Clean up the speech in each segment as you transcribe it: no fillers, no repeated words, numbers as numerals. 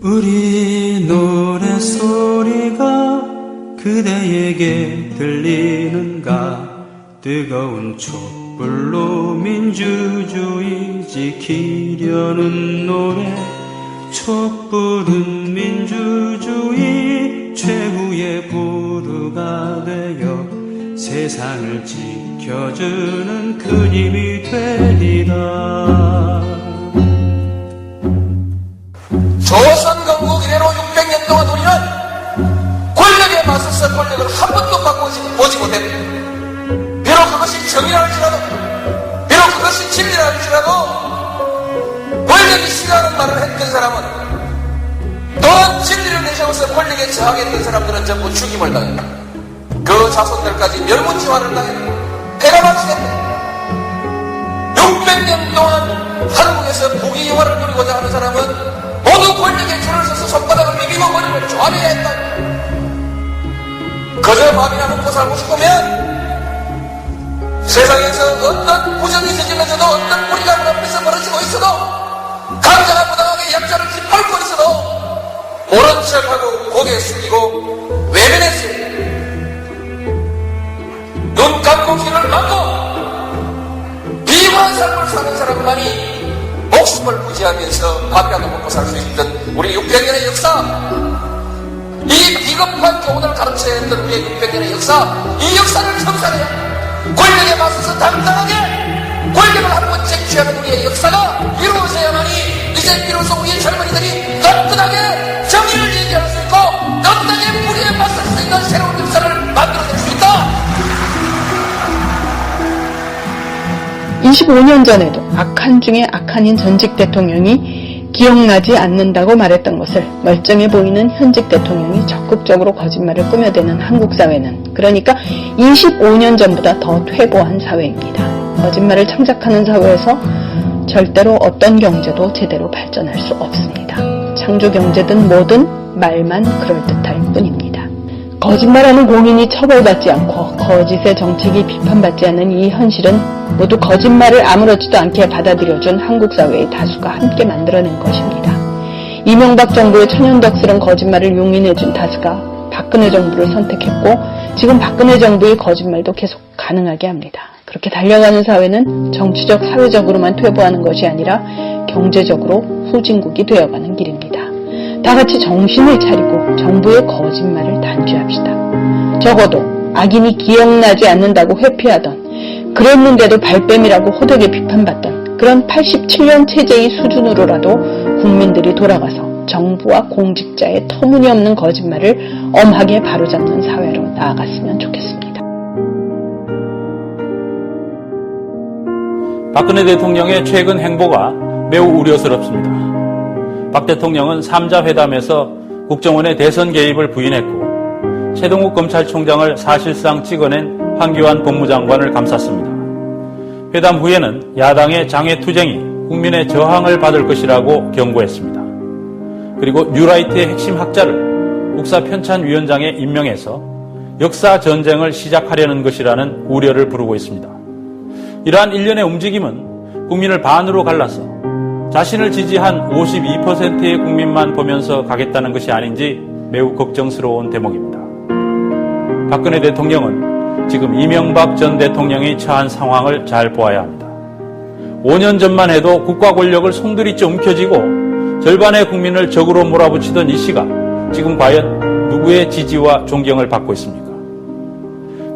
우리 노래소리가 그대에게 들리는가. 뜨거운 촛불로 민주주의 지키려는 노래. 촛불은 민주주의 최후의 보루가 되어 세상을 지켜주는 큰 힘이 되리라. 조선 건국 이래로 600년 동안 우리는 권력에 맞서서 권력을 한 번도 바꾸지 못했다. 비록 그것이 정의라 할지라도, 비록 그것이 진리라 할지라도 권력이 싫어하는 말을 했던 사람은, 또한 진리를 내세워서 권력에 저항했던 사람들은 전부 죽임을 당했다. 그 자손들까지 멸문지화를 당했다. 패가 망치겠다. 600년 동안 한국에서 부귀영화를 누리고자 하는 사람은 모두 권력에 줄을 서서 손바닥을 비비고 머리를 조아려야 했다. 그저 밥이나 먹고 살고 싶으면 세상에서 어떤 부정이 저질러져도, 어떤 우리가 문 앞에서 벌어지고 있어도, 강자가 부당하게 약자를 짓밟고 있어도 모른 척하고 고개 숙이고 외면했어요. 눈 감고 귀를 막고 비굴한 삶을 사는 사람만이 목숨을 부지하면서 밥이라도 먹고 살 수 있던 우리 600년의 역사, 이 비겁한 교훈을 가르쳐야 했던 우리의 600년의 역사, 이 역사를 청산해야, 권력에 맞서서 당당하게 권력을 한 번 쟁취하는 우리의 역사가 이루어져야만이 이제 비로소 우리의 젊은이들이 떳떳하게 정의를 얘기할 수 있고 떳떳하게 무리에 맞설 수 있는 새로운 역사를 만들어낼 수 있다. 25년 전에도 악한 중에 악한인 전직 대통령이 기억나지 않는다고 말했던 것을 멀쩡해 보이는 현직 대통령이 적극적으로 거짓말을 꾸며대는 한국 사회는, 그러니까 25년 전보다 더 퇴보한 사회입니다. 거짓말을 창작하는 사회에서 절대로 어떤 경제도 제대로 발전할 수 없습니다. 창조 경제든 뭐든 말만 그럴듯할 뿐입니다. 거짓말하는 공인이 처벌받지 않고 거짓의 정책이 비판받지 않는 이 현실은 모두 거짓말을 아무렇지도 않게 받아들여준 한국 사회의 다수가 함께 만들어낸 것입니다. 이명박 정부의 천연덕스런 거짓말을 용인해준 다수가 박근혜 정부를 선택했고, 지금 박근혜 정부의 거짓말도 계속 가능하게 합니다. 그렇게 달려가는 사회는 정치적, 사회적으로만 퇴보하는 것이 아니라 경제적으로 후진국이 되어가는 길입니다. 다 같이 정신을 차리고 정부의 거짓말을 단죄합시다. 적어도 악인이 기억나지 않는다고 회피하던, 그랬는데도 발뺌이라고 호되게 비판받던 그런 87년 체제의 수준으로라도 국민들이 돌아가서 정부와 공직자의 터무니없는 거짓말을 엄하게 바로잡는 사회로 나아갔으면 좋겠습니다. 박근혜 대통령의 최근 행보가 매우 우려스럽습니다. 박 대통령은 3자 회담에서 국정원의 대선 개입을 부인했고, 최동욱 검찰총장을 사실상 찍어낸 황교안 법무장관을 감쌌습니다. 회담 후에는 야당의 장외투쟁이 국민의 저항을 받을 것이라고 경고했습니다. 그리고 뉴라이트의 핵심 학자를 국사편찬위원장에 임명해서 역사전쟁을 시작하려는 것이라는 우려를 부르고 있습니다. 이러한 일련의 움직임은 국민을 반으로 갈라서 자신을 지지한 52%의 국민만 보면서 가겠다는 것이 아닌지 매우 걱정스러운 대목입니다. 박근혜 대통령은 지금 이명박 전 대통령이 처한 상황을 잘 보아야 합니다. 5년 전만 해도 국가 권력을 송두리째 움켜쥐고 절반의 국민을 적으로 몰아붙이던 이 시가 지금 과연 누구의 지지와 존경을 받고 있습니까?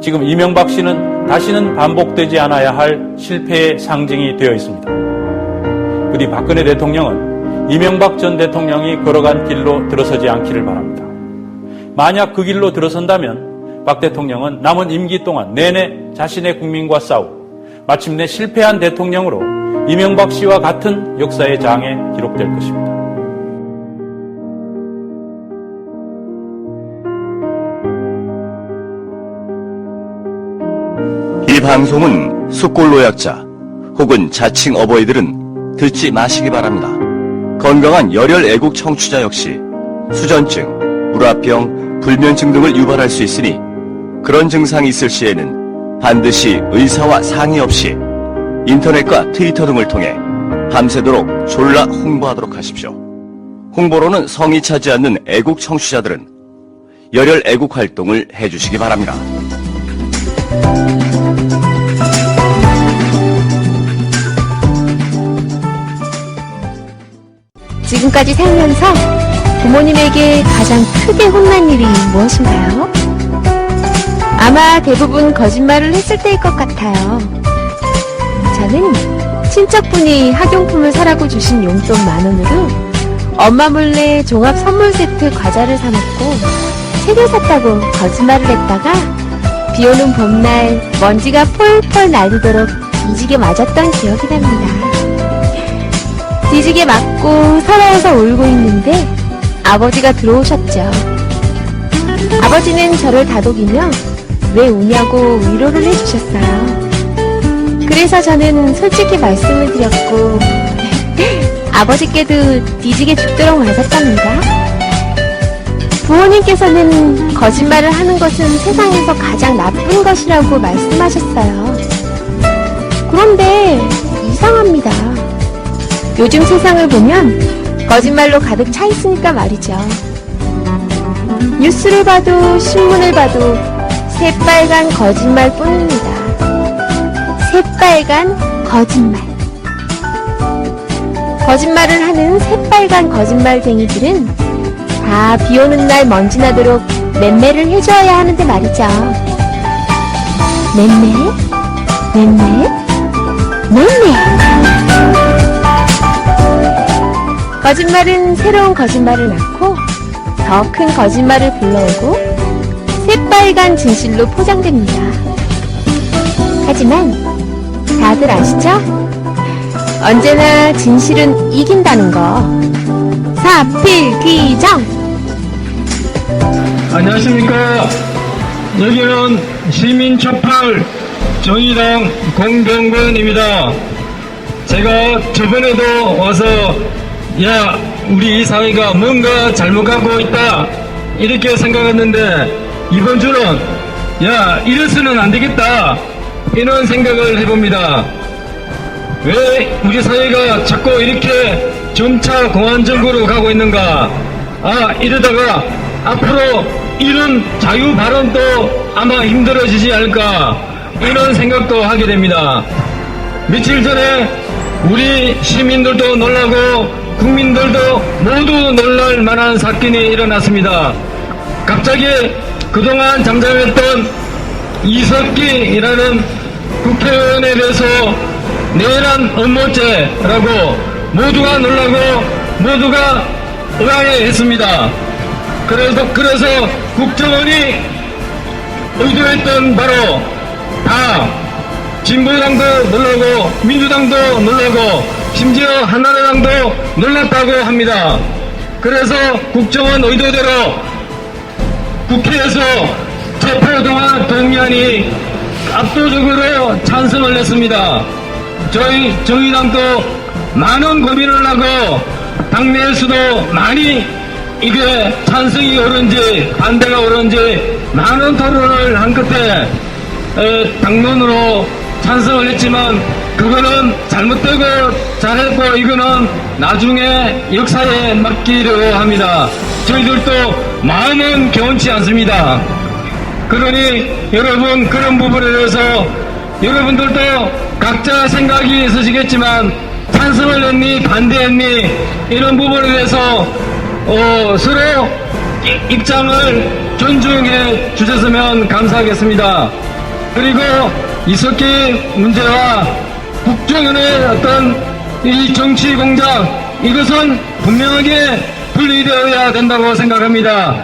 지금 이명박 씨는 다시는 반복되지 않아야 할 실패의 상징이 되어 있습니다. 부디 박근혜 대통령은 이명박 전 대통령이 걸어간 길로 들어서지 않기를 바랍니다. 만약 그 길로 들어선다면 박 대통령은 남은 임기 동안 내내 자신의 국민과 싸우고 마침내 실패한 대통령으로 이명박 씨와 같은 역사의 장에 기록될 것입니다. 이 방송은 숙골노약자 혹은 자칭 어버이들은 듣지 마시기 바랍니다. 건강한 열혈 애국 청취자 역시 수전증, 물화병, 불면증 등을 유발할 수 있으니 그런 증상이 있을 시에는 반드시 의사와 상의 없이 인터넷과 트위터 등을 통해 밤새도록 졸라 홍보하도록 하십시오. 홍보로는 성이 차지 않는 애국 청취자들은 열혈 애국 활동을 해주시기 바랍니다. 지금까지 살면서 부모님에게 가장 크게 혼난 일이 무엇인가요? 아마 대부분 거짓말을 했을 때일 것 같아요. 저는 친척분이 학용품을 사라고 주신 용돈 10,000원으로 엄마 몰래 종합 선물 세트 과자를 사 먹고 책을 샀다고 거짓말을 했다가 비 오는 봄날 먼지가 폴폴 날리도록 뒤지게 맞았던 기억이 납니다. 뒤지게 맞고 서러워서 울고 있는데 아버지가 들어오셨죠. 아버지는 저를 다독이며 왜 우냐고 위로를 해주셨어요. 그래서 저는 솔직히 말씀을 드렸고 아버지께도 뒤지게 죽도록 맞았답니다. 부모님께서는 거짓말을 하는 것은 세상에서 가장 나쁜 것이라고 말씀하셨어요. 그런데 이상합니다. 요즘 세상을 보면 거짓말로 가득 차 있으니까 말이죠. 뉴스를 봐도 신문을 봐도 새빨간 거짓말 뿐입니다. 새빨간 거짓말. 거짓말을 하는 새빨간 거짓말쟁이들은 다 비 오는 날 먼지 나도록 맴매를 해줘야 하는데 말이죠. 맴매, 맴매, 맴매. 거짓말은 새로운 거짓말을 낳고 더 큰 거짓말을 불러오고 새빨간 진실로 포장됩니다. 하지만 다들 아시죠? 언제나 진실은 이긴다는 거. 사필귀정. 안녕하십니까. 여기는 시민촛불 정의당 공병근입니다. 제가 저번에도 와서 야, 우리 이 사회가 뭔가 잘못 가고 있다 이렇게 생각했는데 이번 주는 야, 이래서는 안 되겠다 이런 생각을 해봅니다. 왜 우리 사회가 자꾸 이렇게 점차 공안적으로 가고 있는가? 이러다가 앞으로 이런 자유 발언도 아마 힘들어지지 않을까 이런 생각도 하게 됩니다. 며칠 전에 우리 시민들도 놀라고 국민들도 모두 놀랄 만한 사건이 일어났습니다. 갑자기 그동안 잠잠했던 이석기라는 국회의원에 대해서 내란 음모죄라고 모두가 놀라고 모두가 의아해했습니다. 그래서 국정원이 의도했던 바로 다 진보당도 놀라고 민주당도 놀라고 심지어 한나라당도 놀랐다고 합니다. 그래서 국정원 의도대로 국회에서 재파동안 동의안이 압도적으로 찬성을 했습니다. 저희 정의당도 많은 고민을 하고 당내에서도 많이 이게 찬성이 옳은지 반대가 옳은지 많은 토론을 한 끝에 당론으로 찬성을 했지만 그거는 잘못되고 잘했고 이거는 나중에 역사에 맡기려고 합니다. 저희들도 마음은 개운치 않습니다. 그러니 여러분 그런 부분에 대해서 여러분들도 각자 생각이 있으시겠지만 찬성을 했니 반대했니 이런 부분에 대해서 서로 입장을 존중해 주셨으면 감사하겠습니다. 그리고 이석기 문제와 국정원의 어떤 이 정치 공작 이것은 분명하게 분리되어야 된다고 생각합니다.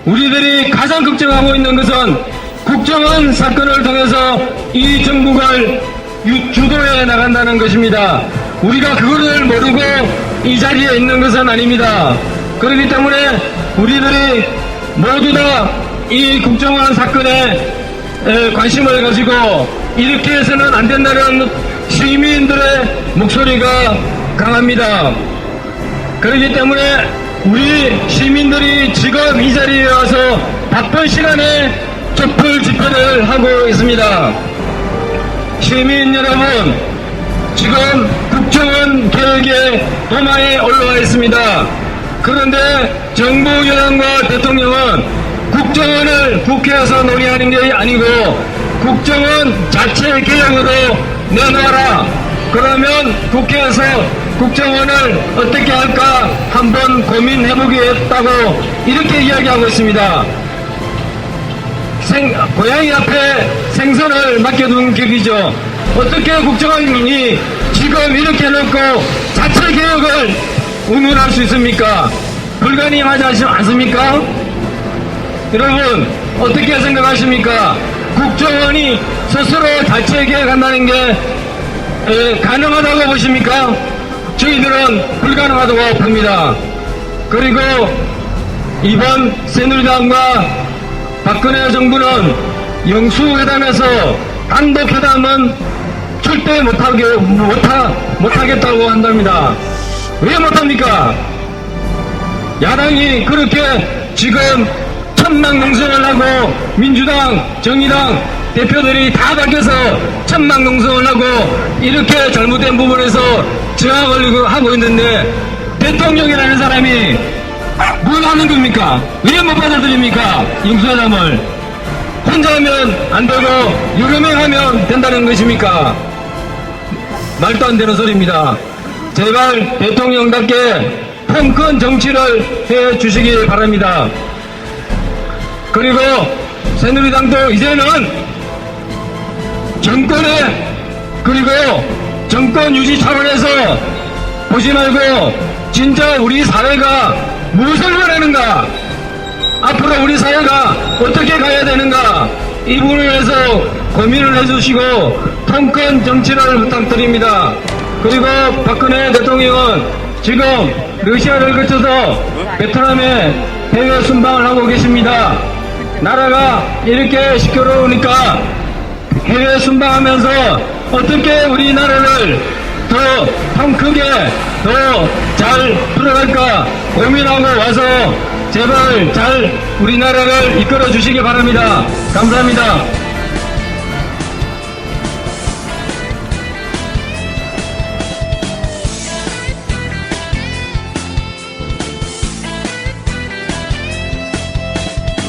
우리들이 가장 걱정하고 있는 것은 국정원 사건을 통해서 이 정부를 주도해 나간다는 것입니다. 우리가 그거를 모르고 이 자리에 있는 것은 아닙니다. 그렇기 때문에 우리들이 모두 다 이 국정원 사건에 관심을 가지고 이렇게 해서는 안 된다는 시민들의 목소리가 강합니다. 그렇기 때문에 우리 시민들이 지금 이 자리에 와서 바쁜 시간에 촛불 집회를 하고 있습니다. 시민 여러분, 지금 국정원 개혁의 도마에 올라와 있습니다. 그런데 정부 여당과 대통령은 국정원을 국회에서 논의하는 게 아니고 국정원 자체 개혁으로 내놔라. 그러면 국회에서 국정원을 어떻게 할까 한번 고민해보겠다고 이렇게 이야기하고 있습니다. 고양이 앞에 생선을 맡겨둔 격이죠. 어떻게 국정원이 지금 이렇게 놓고 자체 개혁을 운운할 수 있습니까? 불가능하지 않습니까? 여러분 어떻게 생각하십니까? 국정원이 스스로 자체 개혁한다는 게 가능하다고 보십니까? 저희들은 불가능하다고 봅니다. 그리고 이번 새누리당과 박근혜 정부는 영수회담에서 단독회담은 절대 못하겠다고 한답니다. 왜 못합니까? 야당이 그렇게 지금 천막농성을 하고 민주당, 정의당 대표들이 다 밖에서 천막농성을 하고 이렇게 잘못된 부분에서 저항을 하고 있는데 대통령이라는 사람이 뭘 하는 겁니까? 왜 못 받아들입니까? 영수회담을 혼자 하면 안 되고 여러 명 하면 된다는 것입니까? 말도 안 되는 소리입니다. 제발 대통령답게 통 큰 정치를 해 주시기 바랍니다. 그리고 새누리당도 이제는 그리고 정권 유지 차원에서 보지 말고 진짜 우리 사회가 무엇을 원하는가, 앞으로 우리 사회가 어떻게 가야 되는가, 이 부분에 대해서 고민을 해주시고 통 큰 정치를 부탁드립니다. 그리고 박근혜 대통령은 지금 러시아를 거쳐서 베트남에 해외 순방을 하고 계십니다. 나라가 이렇게 시끄러우니까 해외 순방하면서 어떻게 우리나라를 더 통 크게 더 잘 풀어갈까 고민하고 와서 제발 잘 우리나라를 이끌어 주시기 바랍니다. 감사합니다.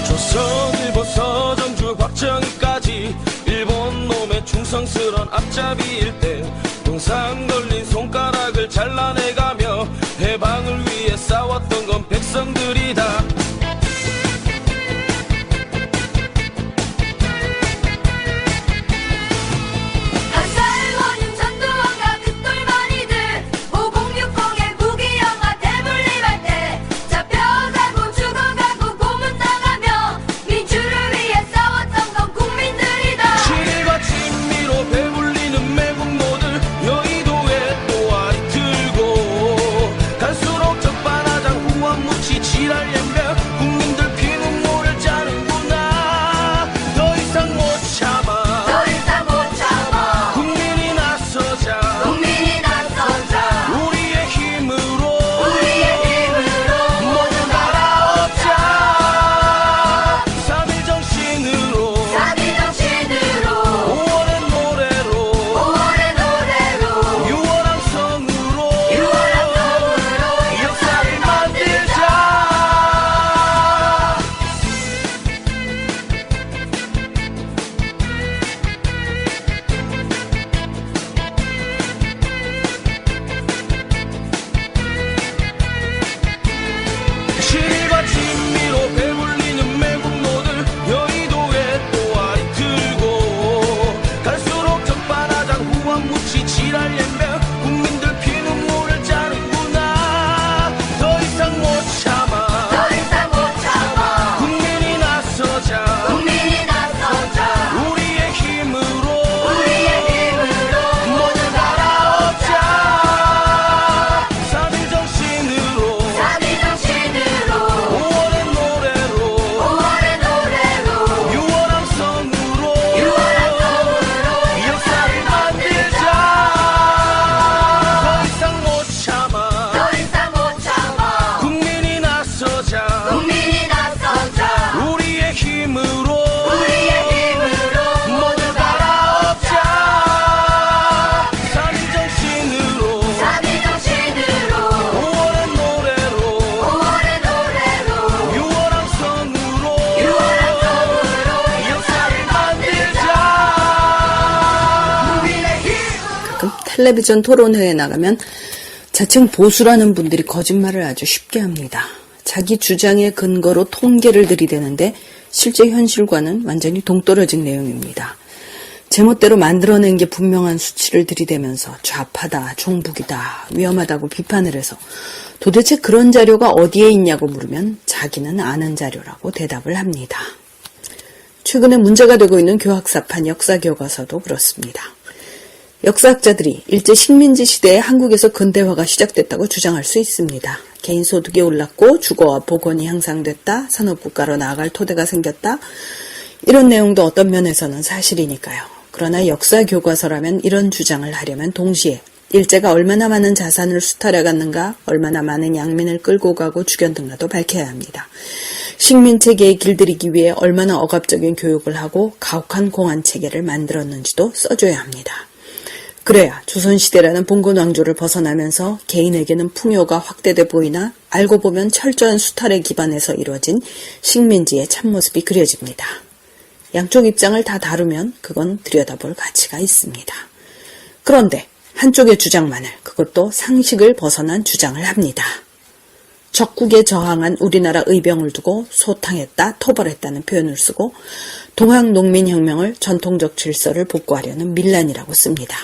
조선일보 서정주 박정희까지 일본 놈의 충성스런 앞잡이일 때 동상 걸린 손가락을 잘라내가며 해방을 위해 싸웠던 건 백성들이다. 한살원인 전두환과 그 똘마니들 5060의 무기영화 대물림할 때 잡혀가고 죽어가고 고문당하며 민주를 위해 싸웠던 건 국민들이다. 친일과 친미로 배불리는 매국노들 여의도에 또아리 들고 갈수록 적반하장 후원무치 지랄 옌배 텔레비전 토론회에 나가면 자칭 보수라는 분들이 거짓말을 아주 쉽게 합니다. 자기 주장의 근거로 통계를 들이대는데 실제 현실과는 완전히 동떨어진 내용입니다. 제멋대로 만들어낸 게 분명한 수치를 들이대면서 좌파다, 종북이다, 위험하다고 비판을 해서 도대체 그런 자료가 어디에 있냐고 물으면 자기는 아는 자료라고 대답을 합니다. 최근에 문제가 되고 있는 교학사판 역사교과서도 그렇습니다. 역사학자들이 일제 식민지 시대에 한국에서 근대화가 시작됐다고 주장할 수 있습니다. 개인소득이 올랐고 주거와 보건이 향상됐다, 산업국가로 나아갈 토대가 생겼다, 이런 내용도 어떤 면에서는 사실이니까요. 그러나 역사교과서라면 이런 주장을 하려면 동시에 일제가 얼마나 많은 자산을 수탈해갔는가, 얼마나 많은 양민을 끌고 가고 죽였는가도 밝혀야 합니다. 식민체계에 길들이기 위해 얼마나 억압적인 교육을 하고 가혹한 공안체계를 만들었는지도 써줘야 합니다. 그래야 조선시대라는 봉건 왕조를 벗어나면서 개인에게는 풍요가 확대돼 보이나 알고 보면 철저한 수탈에 기반해서 이루어진 식민지의 참모습이 그려집니다. 양쪽 입장을 다 다루면 그건 들여다볼 가치가 있습니다. 그런데 한쪽의 주장만을, 그것도 상식을 벗어난 주장을 합니다. 적국에 저항한 우리나라 의병을 두고 소탕했다, 토벌했다는 표현을 쓰고 동학농민혁명을 전통적 질서를 복구하려는 밀란이라고 씁니다.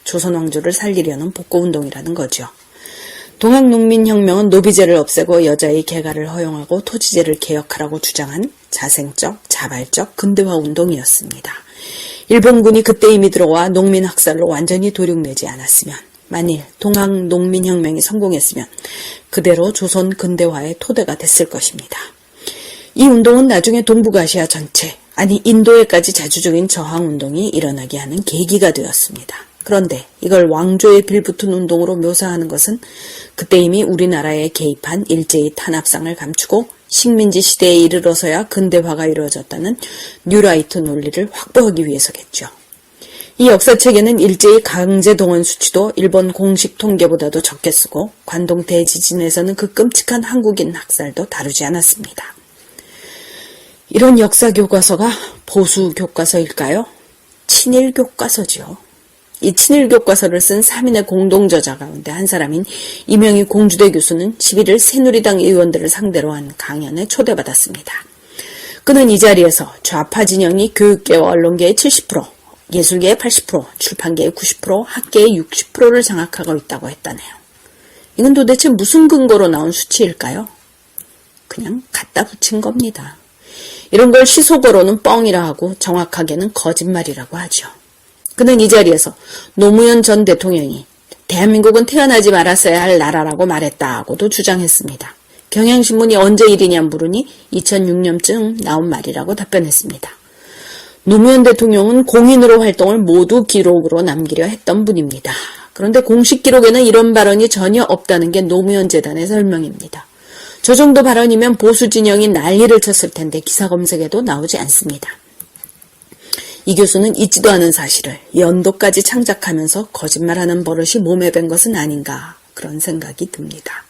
조선왕조를 살리려는 복구운동이라는 거죠. 동학농민혁명은 노비제를 없애고 여자의 개가를 허용하고 토지제를 개혁하라고 주장한 자생적, 자발적 근대화 운동이었습니다. 일본군이 그때 이미 들어와 농민 학살로 완전히 도륙내지 않았으면, 만일 동학농민혁명이 성공했으면 그대로 조선 근대화의 토대가 됐을 것입니다. 이 운동은 나중에 동북아시아 전체, 아니 인도에까지 자주적인 저항운동이 일어나게 하는 계기가 되었습니다. 그런데 이걸 왕조에 빌붙은 운동으로 묘사하는 것은 그때 이미 우리나라에 개입한 일제의 탄압상을 감추고 식민지 시대에 이르러서야 근대화가 이루어졌다는 뉴라이트 논리를 확보하기 위해서겠죠. 이 역사책에는 일제의 강제 동원 수치도 일본 공식 통계보다도 적게 쓰고 관동 대지진에서는 그 끔찍한 한국인 학살도 다루지 않았습니다. 이런 역사 교과서가 보수 교과서일까요? 친일 교과서지요. 이 친일 교과서를 쓴 3인의 공동저자 가운데 한 사람인 이명희 공주대 교수는 11일 새누리당 의원들을 상대로 한 강연에 초대받았습니다. 그는 이 자리에서 좌파 진영이 교육계와 언론계의 70%, 예술계의 80%, 출판계의 90%, 학계의 60%를 장악하고 있다고 했다네요. 이건 도대체 무슨 근거로 나온 수치일까요? 그냥 갖다 붙인 겁니다. 이런 걸 시속어로는 뻥이라 하고 정확하게는 거짓말이라고 하죠. 그는 이 자리에서 노무현 전 대통령이 대한민국은 태어나지 말았어야 할 나라라고 말했다고도 주장했습니다. 경향신문이 언제 일이냐 물으니 2006년쯤 나온 말이라고 답변했습니다. 노무현 대통령은 공인으로 활동을 모두 기록으로 남기려 했던 분입니다. 그런데 공식 기록에는 이런 발언이 전혀 없다는 게 노무현 재단의 설명입니다. 저 정도 발언이면 보수 진영이 난리를 쳤을 텐데 기사 검색에도 나오지 않습니다. 이 교수는 잊지도 않은 사실을 연도까지 창작하면서 거짓말하는 버릇이 몸에 밴 것은 아닌가, 그런 생각이 듭니다.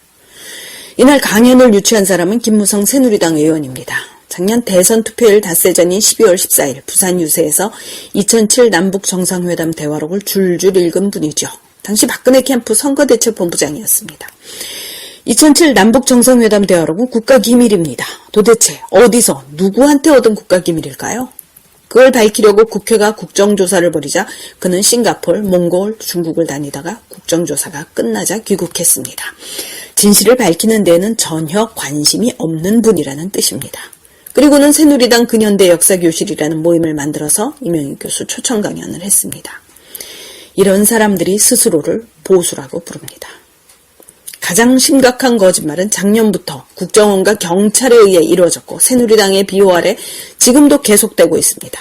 이날 강연을 유치한 사람은 김무성 새누리당 의원입니다. 작년 대선 투표일 닷새 전인 12월 14일 부산 유세에서 2007 남북 정상회담 대화록을 줄줄 읽은 분이죠. 당시 박근혜 캠프 선거대책본부장이었습니다. 2007 남북 정상회담 대화록은 국가기밀입니다. 도대체 어디서 누구한테 얻은 국가기밀일까요? 그걸 밝히려고 국회가 국정조사를 벌이자 그는 싱가포르, 몽골, 중국을 다니다가 국정조사가 끝나자 귀국했습니다. 진실을 밝히는 데에는 전혀 관심이 없는 분이라는 뜻입니다. 그리고는 새누리당 근현대 역사교실이라는 모임을 만들어서 이명희 교수 초청 강연을 했습니다. 이런 사람들이 스스로를 보수라고 부릅니다. 가장 심각한 거짓말은 작년부터 국정원과 경찰에 의해 이루어졌고 새누리당의 비호 아래 지금도 계속되고 있습니다.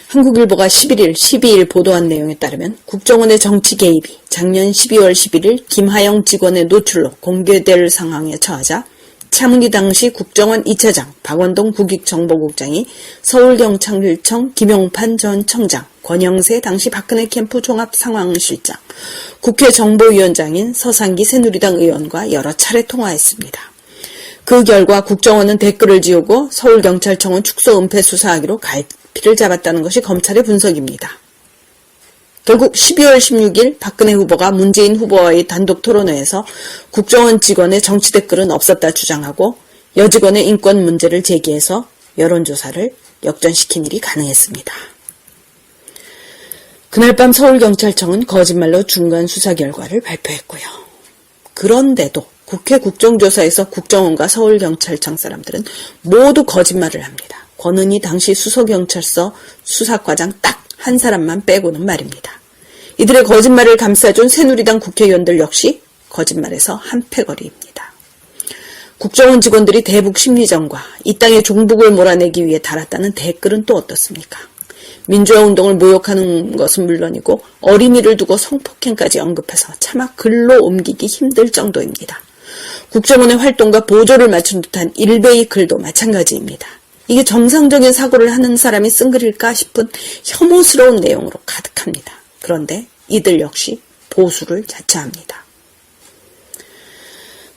한국일보가 11일, 12일 보도한 내용에 따르면 국정원의 정치 개입이 작년 12월 11일 김하영 직원의 노출로 공개될 상황에 처하자 차문희 당시 국정원 2차장 박원동 국익정보국장이 서울경찰청 김용판 전 청장, 권영세 당시 박근혜 캠프 종합상황실장, 국회 정보위원장인 서상기 새누리당 의원과 여러 차례 통화했습니다. 그 결과 국정원은 댓글을 지우고 서울경찰청은 축소 은폐 수사하기로 갈피를 잡았다는 것이 검찰의 분석입니다. 결국 12월 16일 박근혜 후보가 문재인 후보와의 단독 토론회에서 국정원 직원의 정치 댓글은 없었다 주장하고 여직원의 인권 문제를 제기해서 여론조사를 역전시킨 일이 가능했습니다. 그날 밤 서울경찰청은 거짓말로 중간 수사 결과를 발표했고요. 그런데도 국회 국정조사에서 국정원과 서울경찰청 사람들은 모두 거짓말을 합니다. 권은희 당시 수서경찰서 수사과장 딱 한 사람만 빼고는 말입니다. 이들의 거짓말을 감싸준 새누리당 국회의원들 역시 거짓말에서 한패거리입니다. 국정원 직원들이 대북 심리전과 이 땅의 종북을 몰아내기 위해 달았다는 댓글은 또 어떻습니까? 민주화 운동을 모욕하는 것은 물론이고 어린이를 두고 성폭행까지 언급해서 차마 글로 옮기기 힘들 정도입니다. 국정원의 활동과 보조를 맞춘 듯한 일베이 글도 마찬가지입니다. 이게 정상적인 사고를 하는 사람이 쓴 글일까 싶은 혐오스러운 내용으로 가득합니다. 그런데 이들 역시 보수를 자처합니다.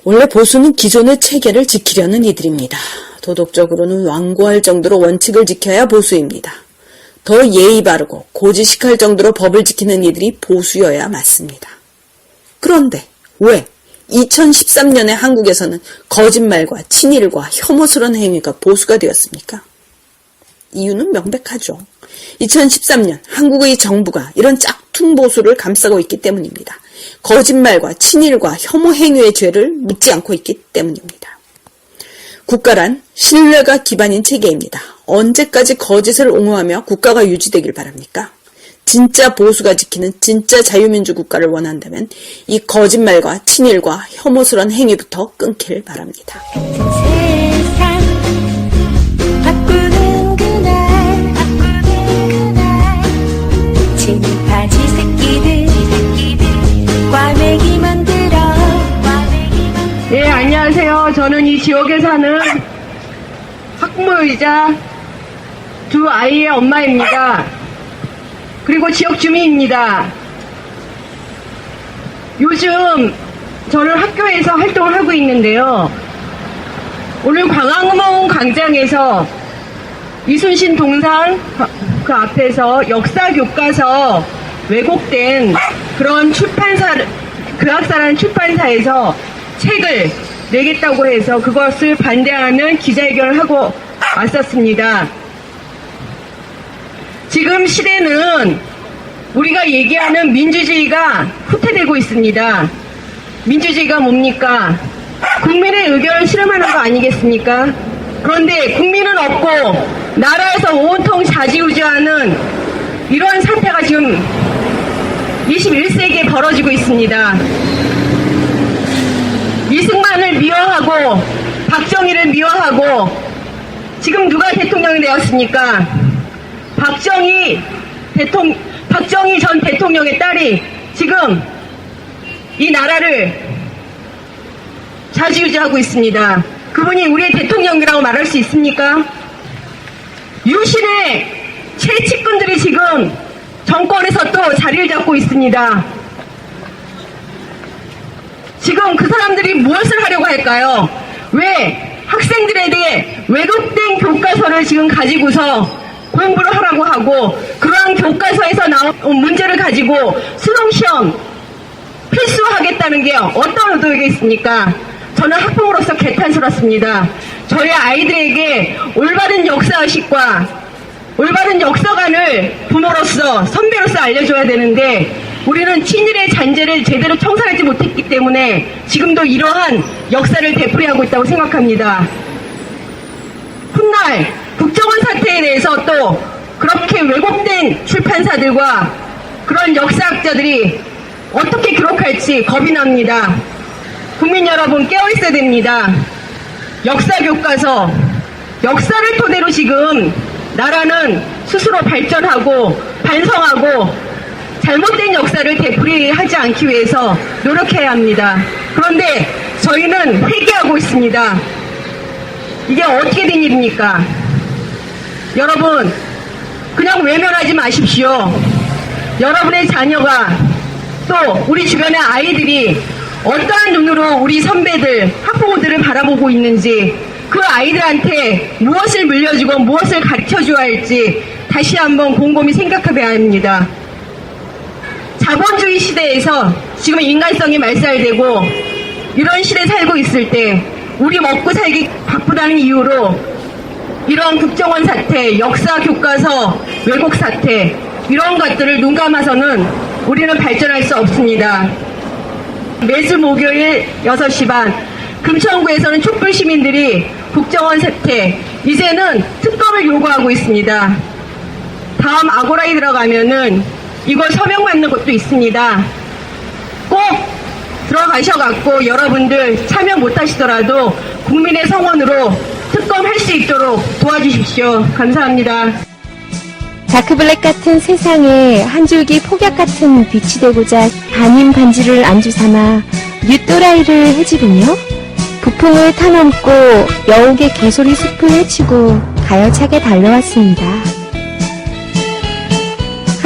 원래 보수는 기존의 체계를 지키려는 이들입니다. 도덕적으로는 완고할 정도로 원칙을 지켜야 보수입니다. 더 예의 바르고 고지식할 정도로 법을 지키는 이들이 보수여야 맞습니다. 그런데 왜 2013년에 한국에서는 거짓말과 친일과 혐오스러운 행위가 보수가 되었습니까? 이유는 명백하죠. 2013년 한국의 정부가 이런 짝퉁 보수를 감싸고 있기 때문입니다. 거짓말과 친일과 혐오 행위의 죄를 묻지 않고 있기 때문입니다. 국가란 신뢰가 기반인 체계입니다. 언제까지 거짓을 옹호하며 국가가 유지되길 바랍니까? 진짜 보수가 지키는 진짜 자유민주 국가를 원한다면 이 거짓말과 친일과 혐오스러운 행위부터 끊길 바랍니다. 세상 바꾸는 그날 진파지 새끼들 꽈배기 만들어 네, 안녕하세요. 저는 이 지역에 사는 학부모이자 두 아이의 엄마입니다. 그리고 지역 주민입니다. 요즘 저는 학교에서 활동을 하고 있는데요. 오늘 광화문 광장에서 이순신 동상 그 앞에서 역사 교과서 왜곡된 그런 그학사라는 출판사에서 책을 내겠다고 해서 그것을 반대하는 기자회견을 하고 왔었습니다. 지금 시대는 우리가 얘기하는 민주주의가 후퇴되고 있습니다. 민주주의가 뭡니까? 국민의 의견을 실험하는 거 아니겠습니까? 그런데 국민은 없고 나라에서 온통 좌지우지하는 이런 사태가 지금 21세기에 벌어지고 있습니다. 이승만을 미워하고 박정희를 미워하고 지금 누가 대통령이 되었습니까? 박정희 전 대통령의 딸이 지금 이 나라를 좌지우지하고 있습니다. 그분이 우리의 대통령이라고 말할 수 있습니까? 유신의 최측근들이 지금 정권에서 또 자리를 잡고 있습니다. 지금 그 사람들이 무엇을 하려고 할까요? 왜 학생들에게 왜곡된 교과서를 지금 가지고서 공부를 하라고 하고 그러한 교과서에서 나온 문제를 가지고 수능시험 필수하겠다는 게 어떤 의도가 있습니까? 저는 학부모로서 개탄스럽습니다. 저희 아이들에게 올바른 역사의식과 올바른 역사관을 부모로서 선배로서 알려줘야 되는데 우리는 친일의 잔재를 제대로 청산하지 못했기 때문에 지금도 이러한 역사를 되풀이하고 있다고 생각합니다. 훗날 국정원 사태에 대해서 또 그렇게 왜곡된 출판사들과 그런 역사학자들이 어떻게 기록할지 겁이 납니다. 국민 여러분 깨어있어야 됩니다. 역사교과서, 역사를 토대로 지금 나라는 스스로 발전하고 반성하고 잘못된 역사를 되풀이하지 않기 위해서 노력해야 합니다. 그런데 저희는 회개하고 있습니다. 이게 어떻게 된 일입니까? 여러분 그냥 외면하지 마십시오. 여러분의 자녀가 또 우리 주변의 아이들이 어떠한 눈으로 우리 선배들, 학부모들을 바라보고 있는지 그 아이들한테 무엇을 물려주고 무엇을 가르쳐줘야 할지 다시 한번 곰곰이 생각해봐야 합니다. 자본주의 시대에서 지금 인간성이 말살되고 이런 시대에 살고 있을 때 우리 먹고 살기 바쁘다는 이유로 이런 국정원 사태, 역사 교과서 왜곡 사태 이런 것들을 눈 감아서는 우리는 발전할 수 없습니다. 매주 목요일 6시 반 금천구에서는 촛불 시민들이 국정원 사태 이제는 특검을 요구하고 있습니다. 다음 아고라에 들어가면은 이거 서명 받는 것도 있습니다. 꼭 들어가셔갖고 여러분들 참여 못하시더라도 국민의 성원으로 특검할 수 있도록 도와주십시오. 감사합니다. 다크블랙 같은 세상에 한 줄기 폭약 같은 빛이 되고자 반인 반지를 안주 삼아 뉴또라이를 헤집으며 부풍을 타넘고 여옥의 개소리 숲을 헤치고 가열차게 달려왔습니다.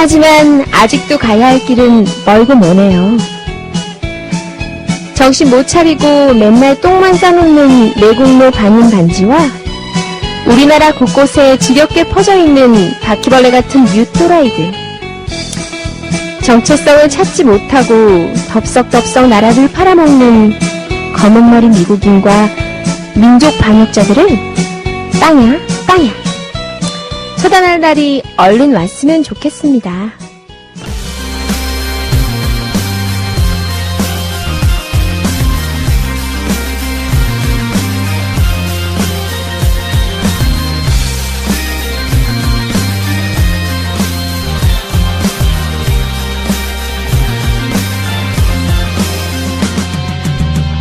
하지만 아직도 가야 할 길은 멀고 머네요. 정신 못 차리고 맨날 똥만 싸놓는 내국노 반인 반지와 우리나라 곳곳에 지겹게 퍼져있는 바퀴벌레 같은 뉴또라이들. 정체성을 찾지 못하고 덥석덥석 나라를 팔아먹는 검은머리 미국인과 민족 반역자들을 빵야 빵야 처단할 날이 얼른 왔으면 좋겠습니다.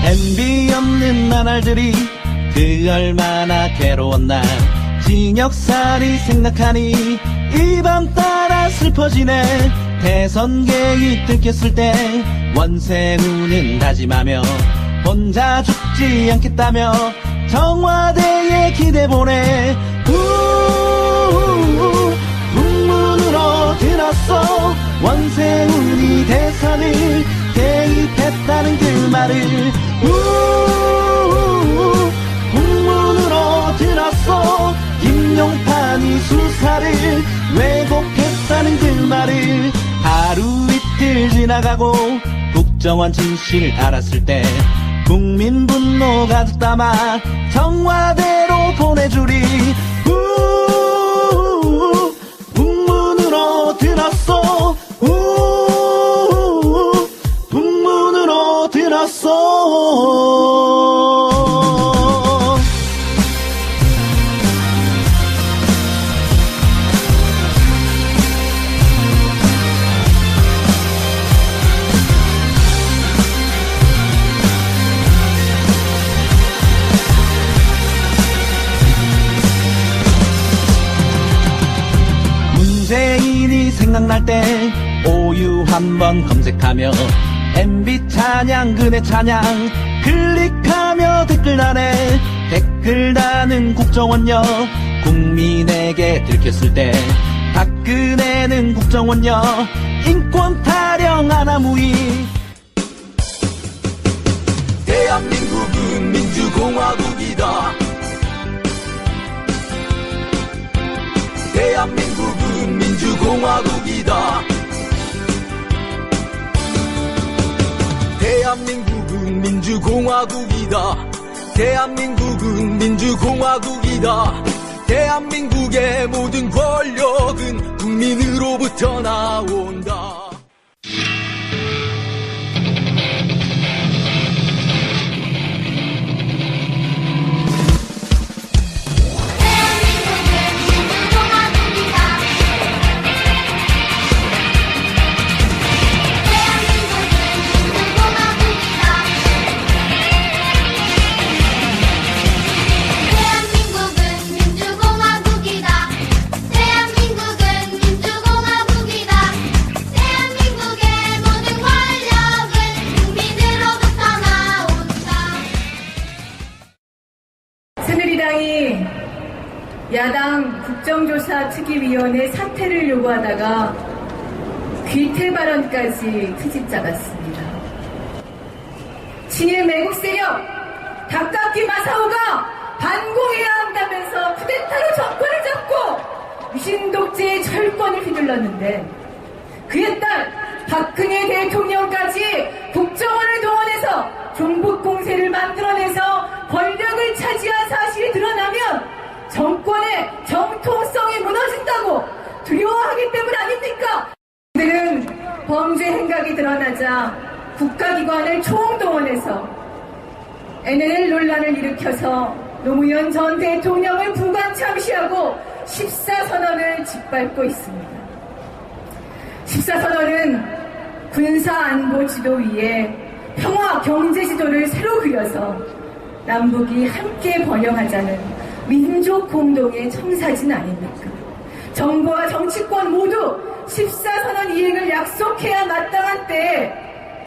MB 없는 나날들이 그 얼마나 괴로웠나 징역살이 생각하니 이 밤 따라 슬퍼지네. 대선 계획 들켰을 때 원세훈은 다짐하며 혼자 죽지 않겠다며 청와대에 기대 보내. 북문으로 들었어 원세훈이 대선을 개입했다는 그 말을. 북문으로 들었어 김용판이 수사를 왜곡했다는 그 말을. 하루 이틀 지나가고 국정원 진실을 알았을 때 국민 분노 가득 담아 청와대로 보내주리. 북문으로 들었어 북문으로 들었어. 문재인이 생각날 때 오유 한번 검색하며 MB 찬양 그네 찬양 클릭하며 댓글 다네. 댓글 다는 국정원요 국민에게 들켰을 때 박근혜는 국정원요 인권 타령 하나무이. 대한민국은 민주공화국이다. 대한민국은 민주공화국이다. 대한민국은 민주공화국이다. 대한민국은 민주공화국이다. 대한민국의 모든 권력은 국민으로부터 나온다. 새누리당이 야당 국정조사특위위원회 사퇴를 요구하다가 귀태 발언까지 트집잡았습니다. 친일 매국 세력 다카키 마사오가 반공해야 한다면서 쿠데타로 정권을 잡고 유신 독재의 철권을 휘둘렀는데 그의 딸 박근혜 대통령까지 국정원을 동원해서 종북 공세를 만들어내서 권력을 차지한 사실이 드러나면 정권의 정통성이 무너진다고 두려워하기 때문 아닙니까? 그들은 범죄 행각이 드러나자 국가기관을 총동원해서 NLL 논란을 일으켜서 노무현 전 대통령을 부관 참시하고 14선언을 짓밟고 있습니다. 14선언은 군사안보지도위에 평화 경제지도를 새로 그려서 남북이 함께 번영하자는 민족 공동의 청사진 아닙니까? 정부와 정치권 모두 14선언 이행을 약속해야 마땅한 때에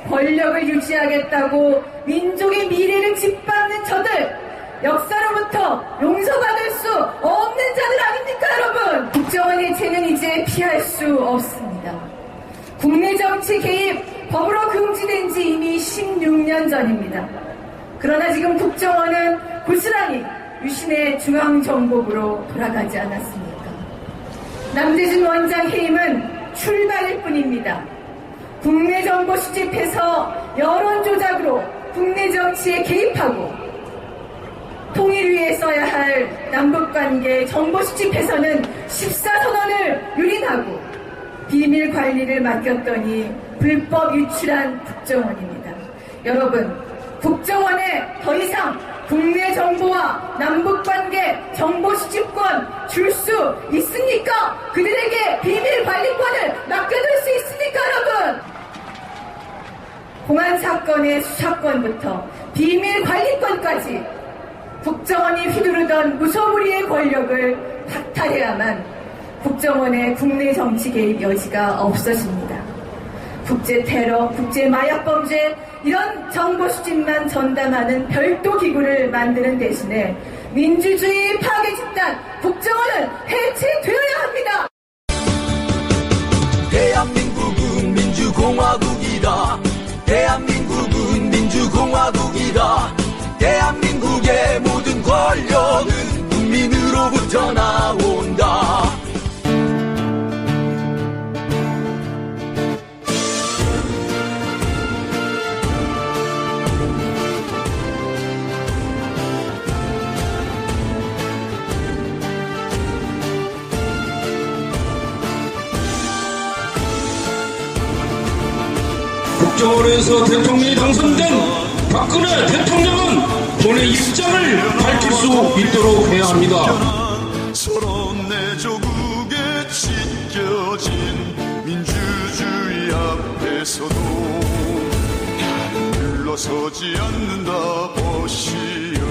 권력을 유지하겠다고 민족의 미래를 짓밟는 저들, 역사로부터 용서받을 수 없는 자들 아닙니까, 여러분? 국정원 해체는 이제 피할 수 없습니다. 국내 정치 개입 법으로 금지된 지 이미 16년 전입니다. 그러나 지금 국정원은 고스란히 유신의 중앙정보부로 돌아가지 않았습니까? 남재준 원장 해임은 출발일 뿐입니다. 국내 정보 수집해서 여론 조작으로 국내 정치에 개입하고 통일 위해 써야 할 남북관계 정보 수집해서는 14선언을 유린하고 비밀 관리를 맡겼더니 불법 유출한 국정원입니다. 여러분, 국정원에 더 이상 국내 정보와 남북관계 정보 수집권 줄 수 있습니까? 그들에게 비밀 관리권을 맡겨둘 수 있습니까, 여러분? 공안 사건의 수사권부터 비밀 관리권까지 국정원이 휘두르던 무소불위의 권력을 박탈해야만 국정원의 국내 정치 개입 여지가 없어집니다. 국제 테러, 국제 마약 범죄 이런 정보 수집만 전담하는 별도 기구를 만드는 대신에 민주주의 파괴 집단 국정원은 해체되어야 합니다. 대한민국은 민주공화국이다. 대한민국은 민주공화국이다. 대한민국의 모든 권력은 국민으로부터 나온다. 국정원에서 대통령이 당선된 박근혜 대통령은 본의 입장을 밝힐 수 있도록 해야 합니다. 서로 내 조국에 찢겨진 민주주의 앞에서도 나는 물러서지 않는다 보시오.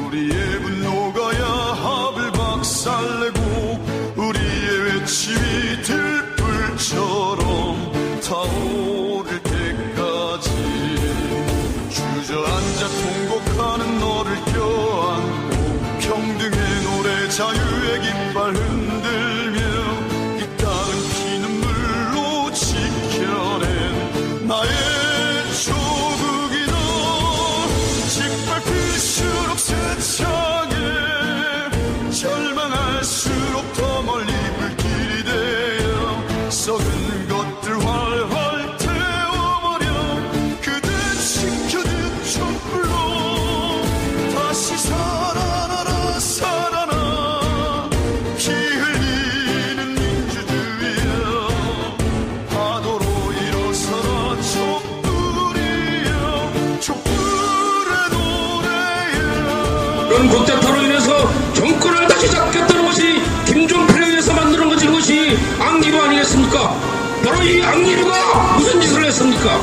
우리의 분노가 야합을 박살내고 우리의 외침이 들불처럼 타오를 때까지 주저앉아 통곡하는 너를 껴안고 평등의 노래 자유의 깃발 흔들며 이 땅은 피눈물로 지켜낸 나의 조국이다. 짓밟힐수록 세차게 절망할수록 더 멀리 불길이 되어 썩은 것들 활활 태워버려 그대 지켜준 촛불로 다시 살아나라 살아나. 피 흘리는 민주주의야 파도로 일어서라 촛불이야 촛불의 노래야. 이런 국대타로 인해서 정권을 다시 잡겠다는 것이 김종필에 의해서 만드는 것이 이것이 안기부 아니겠습니까? 바로 이 안기부가 무슨 짓을 했습니까?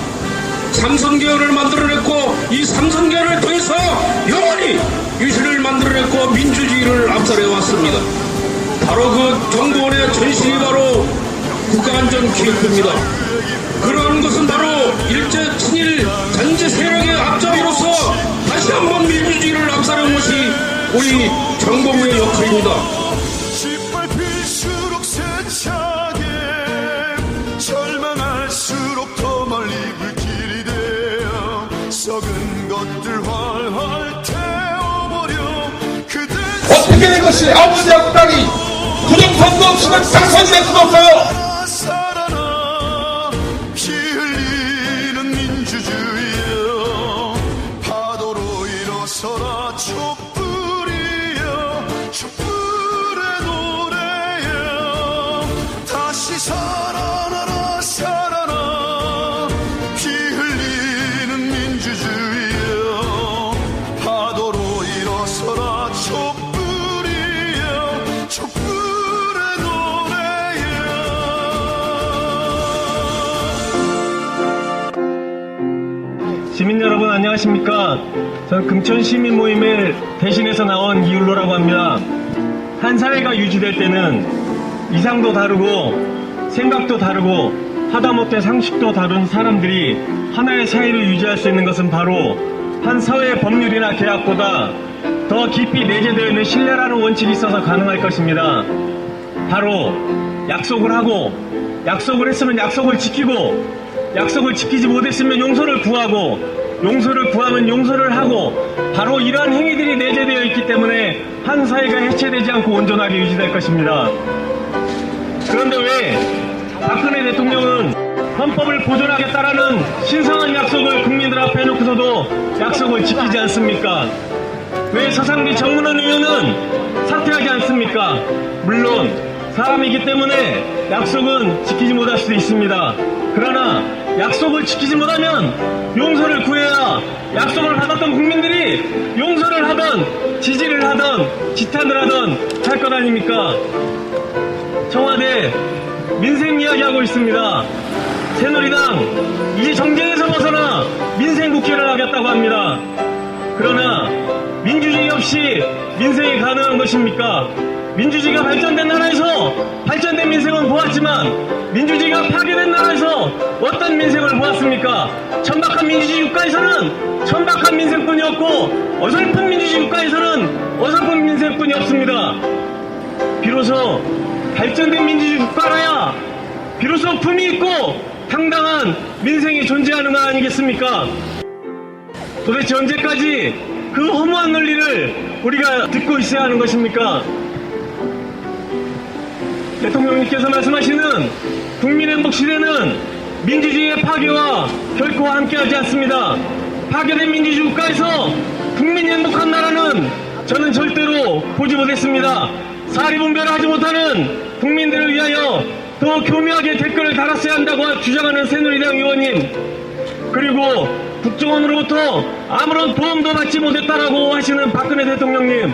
삼선계열을 만들어냈고 이 삼선계열을 통해서 영원히 유신을 만들어냈고 민주주의를 압살해왔습니다. 바로 그 정보원의 전신이 바로 국가안전기획부입니다. 그러한 것은 바로 일제 친일 잔재 세력의 앞잡이로서 다시 한번 민주주의를 압살해온 것이 우리 정보부의 역할입니다. 짓밟힐수록 세차게 절망할수록 더 멀리 불길이 되어 썩은 것들 활활 태워버려 그대 어떻게 된 것이 아버지 야구당이 부정선거 없이는 당선될 수가 없어요. 살아나 피 촛불이여 촛불의 노래여. 시민 여러분 안녕하십니까? 저는 금천 시민 모임을 대신해서 나온 이율로라고 합니다. 한 사회가 유지될 때는 이상도 다르고 생각도 다르고 하다못해 상식도 다른 사람들이 하나의 사회를 유지할 수 있는 것은 바로 한 사회의 법률이나 계약보다 더 깊이 내재되어 있는 신뢰라는 원칙이 있어서 가능할 것입니다. 바로 약속을 하고, 약속을 했으면 약속을 지키고, 약속을 지키지 못했으면 용서를 구하고, 용서를 구하면 용서를 하고, 바로 이러한 행위들이 내재되어 있기 때문에 한 사회가 해체되지 않고 온전하게 유지될 것입니다. 그런데 왜 박근혜 대통령은 헌법을 보존하겠다라는 신성한 약속을 국민들 앞에 놓고서도 약속을 지키지 않습니까? 왜 서상기 정문원 의원은 사퇴하지 않습니까? 물론 사람이기 때문에 약속은 지키지 못할 수도 있습니다. 그러나 약속을 지키지 못하면 용서를 구해야 약속을 받았던 국민들이 용서를 하던 지지를 하던 지탄을 하던 할 것 아닙니까? 청와대 민생 이야기하고 있습니다. 새누리당 이제 정쟁에서 벗어나 민생 국회를 하겠다고 합니다. 그러나 민주주의 없이 민생이 가능한 것입니까? 민주주의가 발전된 나라에서 발전된 민생은 보았지만 민주주의가 파괴된 나라에서 어떤 민생을 보았습니까? 천박한 민주주의 국가에서는 천박한 민생뿐이 없고 어설픈 민주주의 국가에서는 어설픈 민생뿐이 없습니다. 비로소 발전된 민주주의 국가라야 비로소 품이 있고 당당한 민생이 존재하는 거 아니겠습니까? 도대체 언제까지 그 허무한 논리를 우리가 듣고 있어야 하는 것입니까? 대통령님께서 말씀하시는 국민행복 시대는 민주주의의 파괴와 결코 함께하지 않습니다. 파괴된 민주주의 국가에서 국민이 행복한 나라는 저는 절대로 보지 못했습니다. 사리분별을 하지 못하는 국민들을 위하여 더 교묘하게 댓글을 달았어야 한다고 주장하는 새누리당 의원님, 그리고 국정원으로부터 아무런 도움도 받지 못했다라고 하시는 박근혜 대통령님,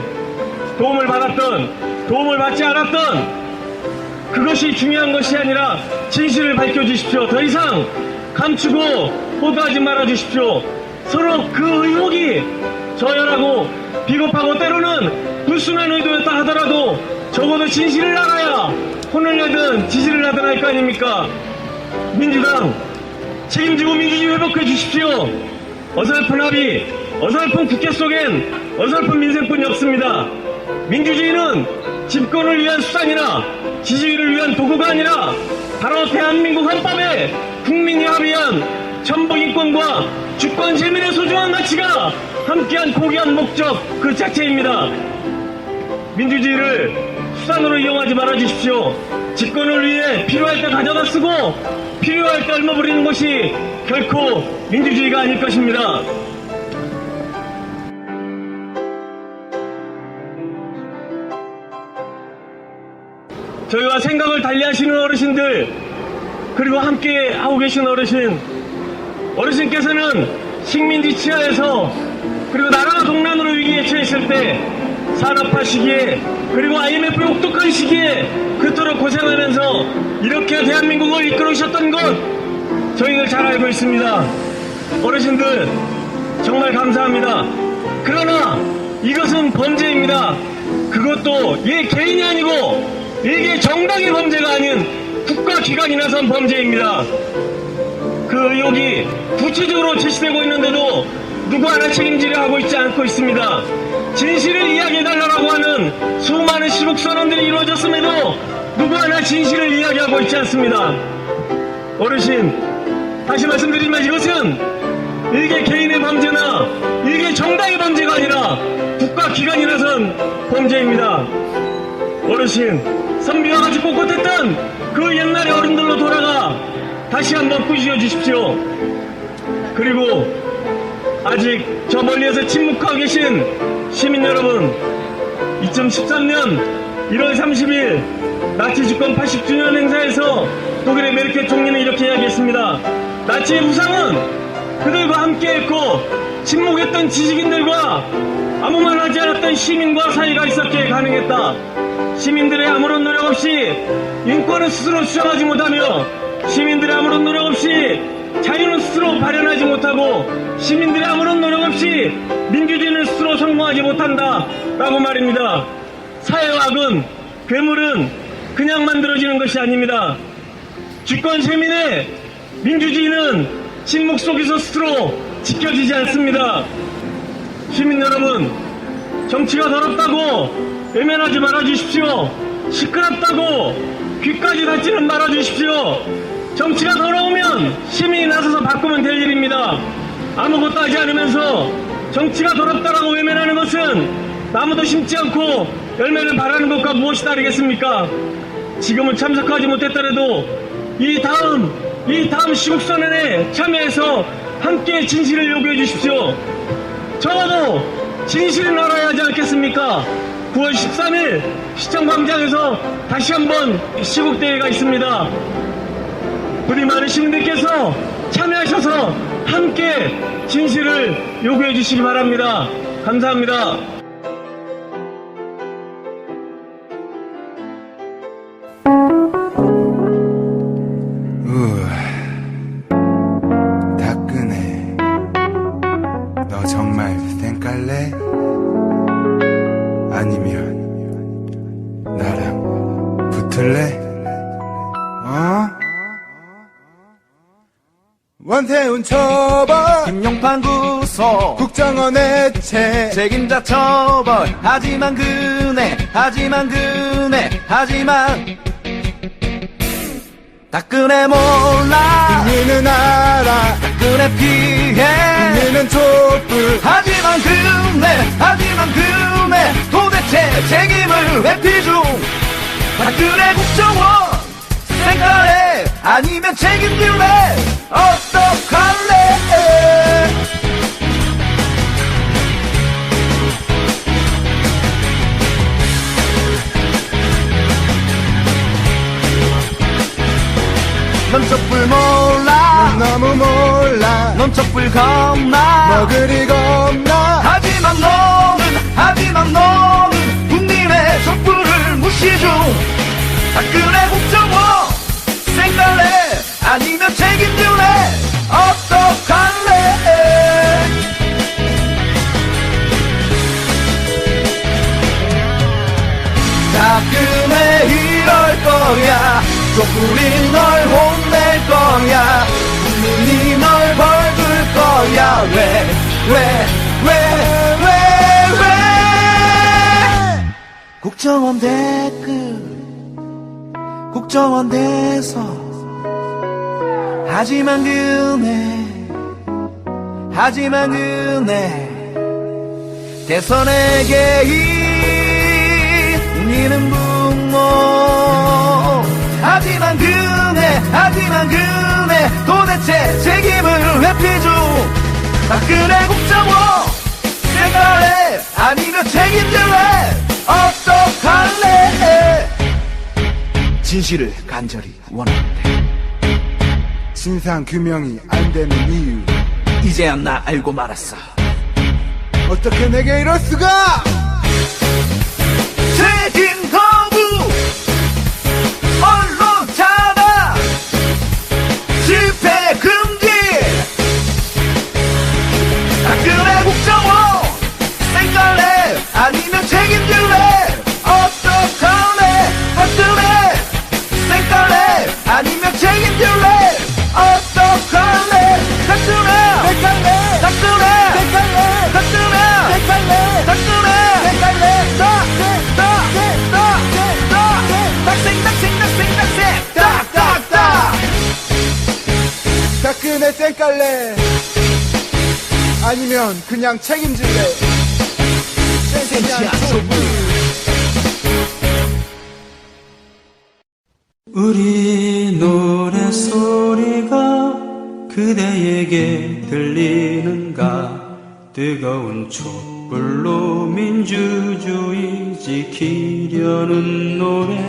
도움을 받았던 도움을 받지 않았던 그것이 중요한 것이 아니라 진실을 밝혀주십시오. 더 이상 감추고 호도하지 말아주십시오. 서로 그 의혹이 저열하고 비겁하고 때로는 불순한 의도였다 하더라도 적어도 진실을 알아야 혼을 내든 지지를 하든 할 거 아닙니까? 민주당 책임지고 민주주의 회복해 주십시오. 어설픈 합의, 어설픈 국회 속엔 어설픈 민생뿐이 없습니다. 민주주의는 집권을 위한 수단이나 지지율을 위한 도구가 아니라 바로 대한민국 헌법에 국민이 합의한 전부 인권과 주권 재민의 소중한 가치가 함께한 고귀한 목적 그 자체입니다. 민주주의를 수단으로 이용하지 말아주십시오. 집권을 위해 필요할 때 가져다 쓰고 필요할 때 얼마부리는 것이 결코 민주주의가 아닐 것입니다. 저희와 생각을 달리하시는 어르신들, 그리고 함께 하고 계신 어르신께서는 식민지 치하에서 그리고 나라가 동난으로 위기에 처했을 때 산업화 시기에 그리고 IMF 혹독한 시기에 그토록 고생하면서 이렇게 대한민국을 이끌으셨던 것 저희는 잘 알고 있습니다. 어르신들 정말 감사합니다. 그러나 이것은 범죄입니다. 그것도 이 개인이 아니고 이게 정당의 범죄가 아닌 국가기관이 나선 범죄입니다. 그 의혹이 구체적으로 제시되고 있는데도 누구 하나 책임지려 하고 있지 않고 있습니다. 진실을 이야기해달라고 하는 수많은 시국선언들이 이루어졌음에도 누구 하나 진실을 이야기하고 있지 않습니다. 어르신, 다시 말씀드리지만 이것은 일개 개인의 범죄나 일개 정당의 범죄가 아니라 국가기관이 나선 범죄입니다. 어르신, 선비와 같이 꼿꼿했던 그 옛날의 어른들로 돌아가 다시 한번 꾸짖어 주십시오. 그리고 아직 저 멀리에서 침묵하고 계신 시민 여러분, 2013년 1월 30일 나치 집권 80주년 행사에서 독일의 메르켈 총리는 이렇게 이야기했습니다. 나치의 부상은 그들과 함께했고 침묵했던 지식인들과 아무 말 하지 않았던 시민과 사이가 있었기에 가능했다. 시민들의 아무런 노력 없이 인권을 스스로 수정하지 못하며 시민들의 아무런 노력 없이 자유는 스스로 발현하지 못하고 시민들의 아무런 노력 없이 민주주의는 스스로 성공하지 못한다 라고 말입니다. 사회화학은 괴물은 그냥 만들어지는 것이 아닙니다. 주권 세민의 민주주의는 침묵 속에서 스스로 지켜지지 않습니다. 시민 여러분, 정치가 더럽다고 외면하지 말아주십시오. 시끄럽다고 귀까지 닫지는 말아주십시오. 정치가 더러우면 시민이 나서서 바꾸면 될 일입니다. 아무것도 하지 않으면서 정치가 더럽다라고 외면하는 것은 나무도 심지 않고 열매를 바라는 것과 무엇이 다르겠습니까? 지금은 참석하지 못했더라도 이 다음 시국선언에 참여해서 함께 진실을 요구해 주십시오. 적어도 진실은 알아야 하지 않겠습니까? 9월 13일 시청광장에서 다시 한번 시국대회가 있습니다. 우리 많은 시민들께서 참여하셔서 함께 진실을 요구해 주시기 바랍니다. 감사합니다. 따끈해. 너 정말 쌩깔래? 아니면 나랑 붙을래? 원태훈 처벌, 김용판 구속, 국정원 해체, 책임자 처벌. 하지만 박근혜 몰라, 국민은 알아, 박근혜 피해, 국민은 촛불. 하지만 그네 도대체 책임을 회피 중. 박근혜 국정원 생각해, 아니면 책임질래? 어떡할래? 넌 촛불 몰라, 넌 너무 몰라, 넌 촛불 겁나, 너 그리 겁나. 하지만 너는 국민의 촛불을 무시 중. 박근혜 국정원 생각래, 아니면 책임질래? 어떡할래? 박근혜 이럴 거야, 촛불이 널 혼낼 거야, 국민이 널 벌줄 거야. 왜 국정원 댓글, 국정원 대선. 하지만 그네 대선의 개인, 니는 분모. 하지만 그네 도대체 책임을 회피 중. 박근혜 국정원 생각해, 아니면 책임질래? 어떡할래? 진실을 간절히 원하는데 진상 규명이 안 되는 이유, 이제야 나 알고 말았어. 어떻게 내게 이럴 수가? 책임 거부, 언론 차단, 집회 금지. 박근혜 국정원 생각래, 아니면 책임질래? 어떡할래? 박근혜 생각래, 아니면 책임질래? 어떡할래? 박근혜 쌩깔래, 아니면 그냥 책임질래? 쌩쌩한 촛불. 우리 노래소리가 그대에게 들리는가? 뜨거운 촛불로 민주주의 지키려는 노래.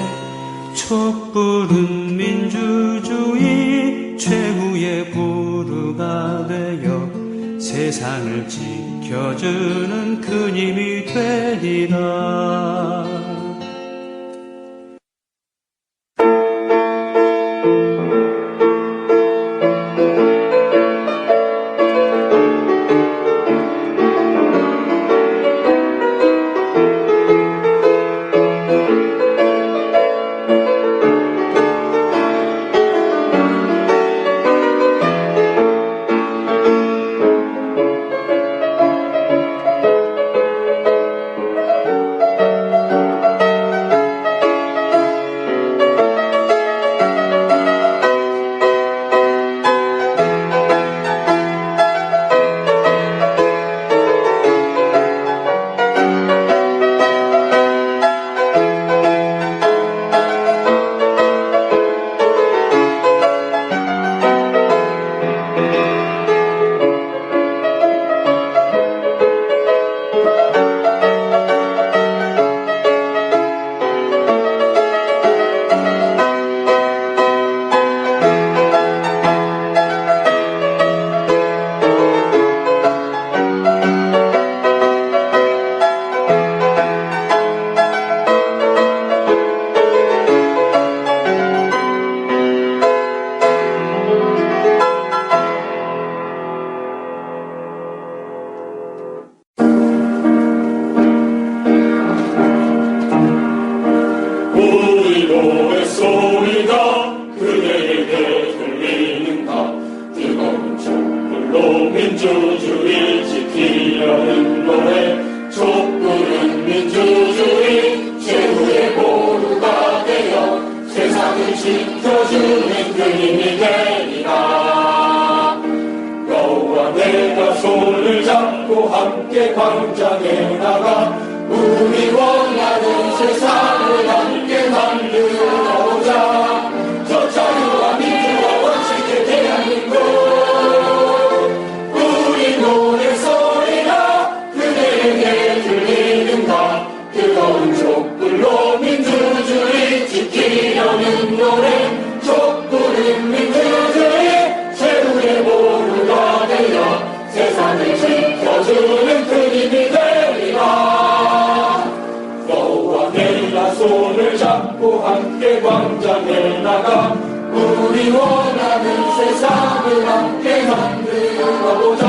촛불은 민주주의 최후의 부르가 되어 세상을 지켜주는 큰 힘이 되리라. 우리 노래 소리가 그대에게 들리는가. 뜨거운 촛불로 민주주의 지키려는 노래. 촛불은 민주주의 최후의 보루가 되어 세상을 지켜주는 그 힘이 되리라. 너와 내가 손을 잡고 함께 광장에 나가 우리 원하는 세상을 함께 만들어보자. 저 자유와 민주와 원칙의 대한민국. 우리 노래 소리가 그대에게 들리는가. 뜨거운 촛불로 민주주의 지키려는 노래. 촛불은 민주주의 최후의 보루가 되어 세상을 지켜주는 그 힘이 되리라. 너와 내가 손을 잡고 함께 광장에 나가 우리 원하는 세상을 함께 만들어보자.